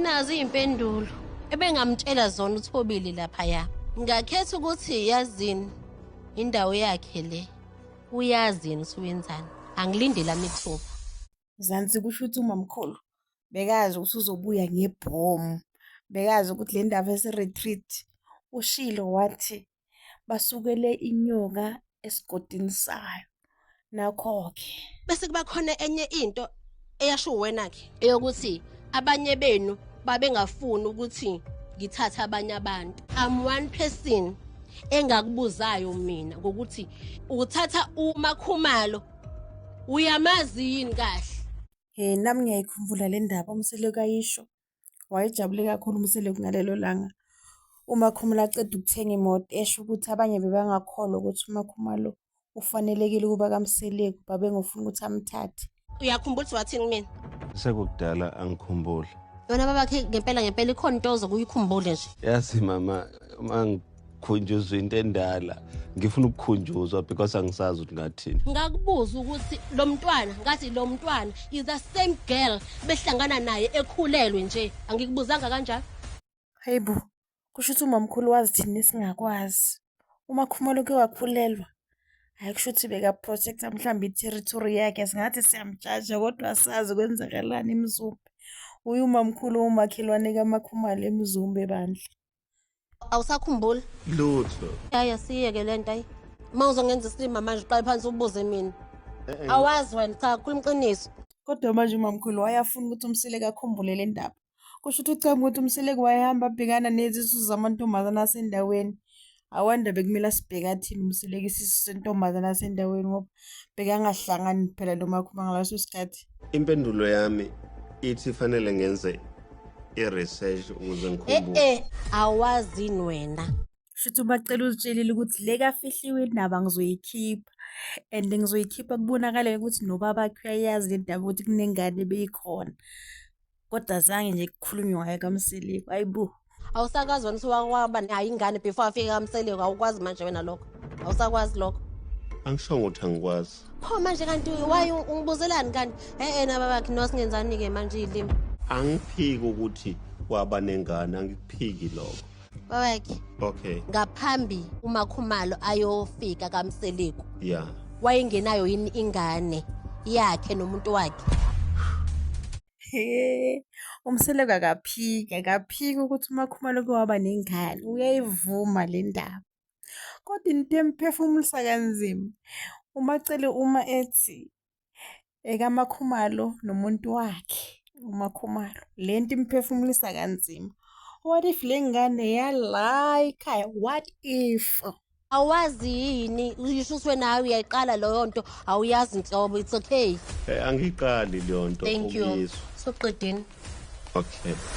Nazi impendulo ebengamtshela zona uThobile laphaya. Ngakhetha ukuthi yazini indawo yakhe le. Uyazini usuyenzani. Angilindela mithuba. Zansi kusho ukuthi umamkhulu bekazi ukuthi uzobuya ngebhomu. Bekazi ukuthi le ndaba ese-retreat ushilo wathi basukele inyoka esigodini sayo. Nakho-ke Bese kuba khona enye into eyasho wena-ke eyokuthi abanye benu babengafuni ukuthi ngithathe abanye abantu. I'm one person engakubuzayo mina ngokuthi uthatha uMakhumalo uyamazi yini kahle? nami ngiyayikhumbula le ndaba uMseleko ayisho. Wayejabule kakhulu uMseleko ngalelo langa. uMakhumalo aceda ukuthenga imoto esho ukuthi abanye bebangakholwa ukuthi uMakhumalo ufanelekile ukuba kaMseleko, babengafuni ukuthi amthathe. Uyakhumbula ukuthi wathini kumina? Sekudala angikhumbuli. Yona babakhe ngempela ikhona into ozokuyikhumbule nje. Yazi mama, mangikhunjuzwa into endala, ngifuna ukukhunjuzwa because angisazi ukuthi ngathini. Ngakubuza ukuthi lo mntwana is the same girl behlangana naye ekhulelwe nje. Angikubuzanga kanjalo. Hayibo, kusho ukuthi umamkhulu wazi thina esingakwazi. uMakhumalo ke wakhulelwa. Hayi kusho ukuthi beka-protecta mhlawumbe i-territory yakhe. Singathi siyamjaja kodwa asazi kwenzakalani eMzumbe. Uye umamkhulu umakhelwane kaMakhumalo eMzumbe bandla. Awusakhumbuli? Lutho. Yaya siyeke le nto ayi. Uma uzongenza isilima manje uqale phansi ubuze mina. Awazi wena cha khuluma iqiniso. Kodwa manje umamkhulu wayafuna ukuthi uMseleko akhumbule le ndaba. Kusho ukuthi ucabanga ukuthi uMseleko wayehamba abhekana nezisu zamantombazane asendaweni. Awanda bekumele asibheke athini uMseleko isisu sentombazane asendaweni ngoba bekangahlangani phela lo Makhumalo ngaleso sikhathi. Impendulo yami ithi fanele ngenze i-research ukuze ngikhumbule. Awazini wena. Shuthi bacela uzitshelile ukuthi le kafihliwe indaba ngizoyikhipha. And ngizoyikhipha kubonakale ukuthi nobabakhe uyayazi le ndaba ukuthi kunengane beyikhona. Kodwa zange nje kukhulunywe ngayo kaMseleko. Hayibo. Awusakwazi wena usuwaba nayo ingane before afike kaMseleko. Awukwazi manje wena lokho. Awusakwazi lokho. Angisho ukuthi angikwazi. Pho manje kanti waye ungibuzelani kanti? Nababakhe nosingenzani-ke manje izilimi. Angiphiki ukuthi waba nengane, angikuphiki lokho. Babakhe. Okay. Ngaphambi uMakhumalo ayofika kaMseleko. Yeah. Wayengenayo yini ingane yakhe nomuntu wakhe? uMseleko akaphiki ukuthi uMakhumalo waba nengane. Uyayivuma le ndaba. Kodwa into emphefumulisa kanzima umacele uma ethi kaMakhumalo nomuntu wakhe uMakhumalo. Le nto imphefumulisa kanzima. What if le ngane yala ekhaya? What if? Awazi yini? Uyisho ukuthi wena uyayiqala leyo nto awuyazi inhlobo. It's okay. Angiqali leyo nto. Thank you. Soqedeni. Okay.